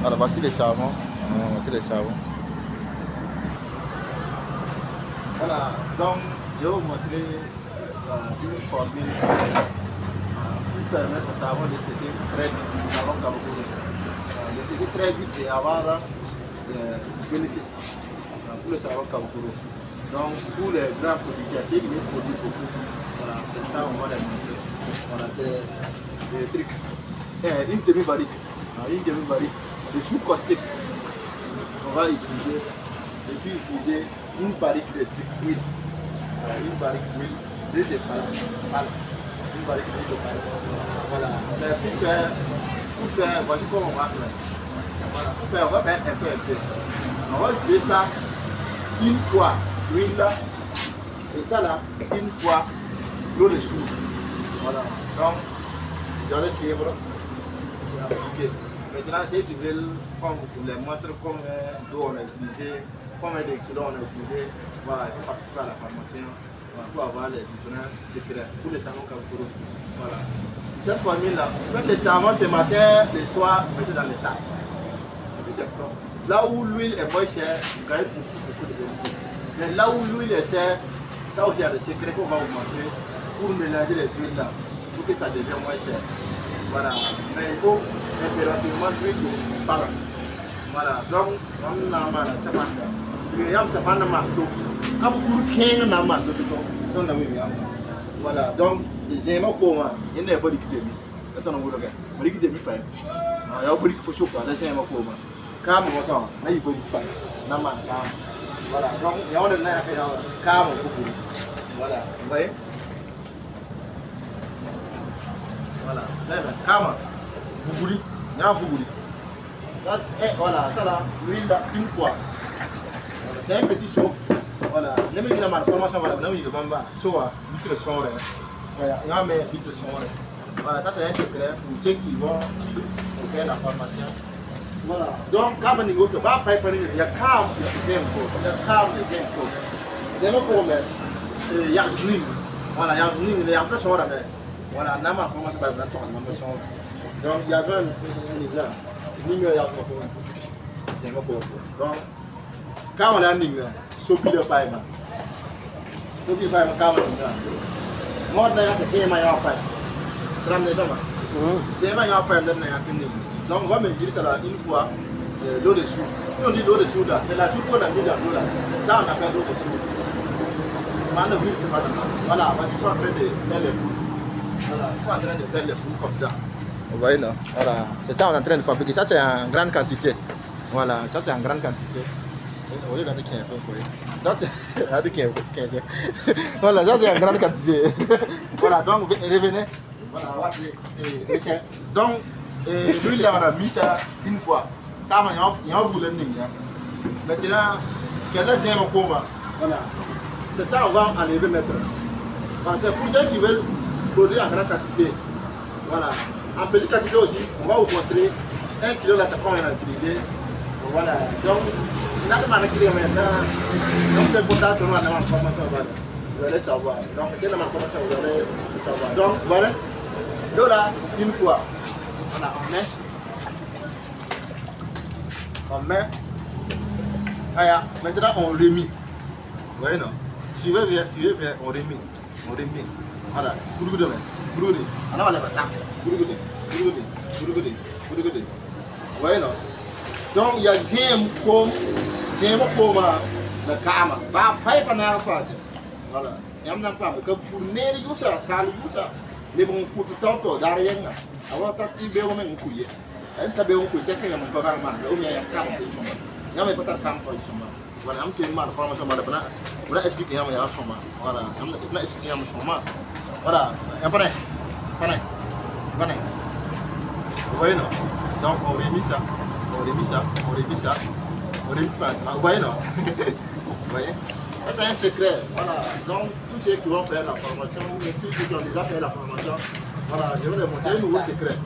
Voilà, voici les savons. Voici les savons. Voilà, donc je vais vous montrer une formule qui permet au savon de sécher très vite, le savon Kabakuro. De sécher très vite et avoir des bénéfices pour le savon Kabakuro. Donc pour les grands producteurs, ceux qui produisent beaucoup, voilà, c'est ça on va les montrer. Voilà, c'est des trucs. Une demi-barrique, de chou caustique, on va utiliser, et puis utiliser une barrique de huile, une barrique d'huile, une barrique d'huile, voilà. Mais pour faire, voici comment on va faire. Voilà, on va faire un peu. On va utiliser ça une fois, l'huile là, et ça là, une fois, l'eau de chou. Voilà, donc, je vais suivre. Okay. Maintenant, si tu veux, comme vous les montre combien d'eau on a utilisé, combien de kilos on a utilisé, voilà, il faut participer à la formation pour avoir les différents secrets pour les savons Kabakuro. Voilà. Cette formule-là, faites les savons ce matin, le soir, mettez dans les sacs. Et puis c'est propre. Là où l'huile est moins chère, vous gagnez beaucoup de bénéfices. Mais là où l'huile est chère, ça aussi il y a des secrets qu'on va vous montrer pour mélanger les huiles là, pour que ça devienne moins cher. Voilà, mais il faut impérativement l'huile de parle. Voilà, donc on a mal, c'est pas ça. Il y a ça pas mal. Donc, quand vous courez 15 namas, donc voilà, donc j'ai ma coma, il n'y a pas de qui c'est un nouveau gars. Mais qui demi pas. Il y a beaucoup de choses là, c'est ma coma. Quand on sent, il y a beaucoup de pas. Nama, voilà, donc il y a un n'a fait quand beaucoup. Voilà, vous voyez. Voilà, Kama, Fougouli, il y a un Fougouli. Voilà, ça là, l'huile une fois. Voilà, c'est un petit seau. Voilà, les mecs qui ont ma formation, voilà, les mecs qui ont ma seau, litre de son. Voilà, il y a un litre de son. Voilà, ça c'est un secret pour ceux qui vont faire la formation. Voilà, donc quand on y va faire, il y a Kam, il y a deuxième cours. Il y a Kam, deuxième cours. Deuxième cours, mais il y a Zounim. Voilà, il y a Zounim, il y a un peu son. Voilà, n'a pas commencé par la formation. Donc il y avait un niveau là. Niveau il y a c'est un peu. Donc quand on a un niveau, sopi le paille. Sopi le paille, quand on a moi d'ailleurs c'est ma y'a paille. Ça me dit ça. C'est ma y'a paille dans la clinique. Donc on va me dire ça là une fois l'eau de chou. Si on dit l'eau de chou là, c'est la chou qu'on a mis dans l'eau là. Ça on appelle l'eau de chou. Maintenant c'est pas voilà, ils sont en train de faire les boules. Voilà, ils sont en train de faire les boules comme ça. Vous voyez là, voilà, c'est ça on est en train de fabriquer. Ça c'est en grande quantité. Voilà, ça c'est en grande quantité. Vous voyez là, voilà, ça c'est en grande quantité. Voilà, donc revenez. Voilà, donc l'huile là on a mis ça une fois. Quand il y a un voulu maintenant, quel est le coma? Voilà, c'est ça on va enlever maintenant. C'est pour ceux qui veulent produire en grande quantité. Voilà. En petite quantité aussi, on va vous montrer 1 kg là, c'est combien on a utilisé. Voilà. Donc, il y a des manières qui maintenant. Donc, c'est pour ça que nous avons une formation. Vous allez savoir. Donc, c'est une formation, vous allez savoir. Donc, voilà. Là, une fois. Voilà, on met. Voilà. Maintenant, on remet. Vous voyez, non? Suivez bien, on remet. Voilà, goudou. On va les mettre. Goudou. Vous voyez non? Donc il y a j'aime comme le Kama. Pas faire pendant la phase. Voilà. J'aime pas que pour nérer tout ça, ça le ça. Les bons pour tout temps derrière. Alors t'as tibé au même couillé. Elle t'a bien couillé, c'est qu'il y a mon papa mal. Là où il y a un Kama pour son. Il y a pas de Kama pour son. Voilà, I'm saying man formation madame. On a expliqué à moi son. Voilà, on a expliqué à moi son. Voilà, après. Vous voyez non? Donc on remet ça. Vous voyez non? Vous voyez? Ça c'est un secret. Voilà. Donc tous ceux qui vont faire la formation, tous ceux qui ont déjà fait la formation, voilà, je vais leur montrer un nouveau secret.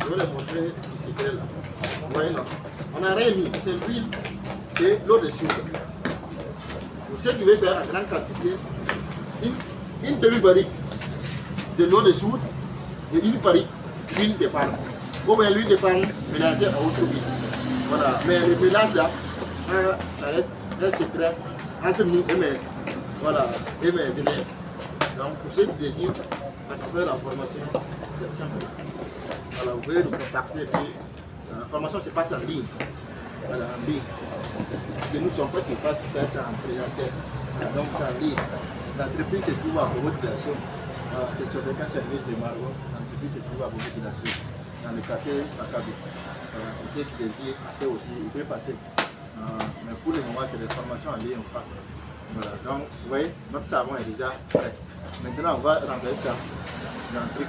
Je vais leur montrer ce secret là. Vous voyez non? On a remis, c'est l'huile et l'eau de sucre. Pour ceux qui veulent faire en grande quantité, une demi-barrique de l'eau de soude et une barrique d'huile de palme. Ou bien l'huile de palme mélangée à autre huile. Voilà. Mais le mélange là, ça reste un secret entre nous et mes élèves. Donc pour ceux qui désirent participer à la formation, c'est simple. Voilà, vous pouvez nous contacter. La formation se passe en ligne. Voilà, en ligne. Parce que nous ne sommes pas capables de faire ça en présentiel. Donc c'est en ligne. L'entreprise se trouve à Bobo-Dioulasso. C'est sur le service de Margot. L'entreprise se trouve à Bobo-Dioulasso, dans le quartier Sakabi. Pour ceux qui désirent passer aussi, ils peuvent passer. Mais pour le moment, c'est des formations en ligne en face. Voilà. Donc, vous voyez, notre savon est déjà prêt. Maintenant, on va renverser ça dans le truc.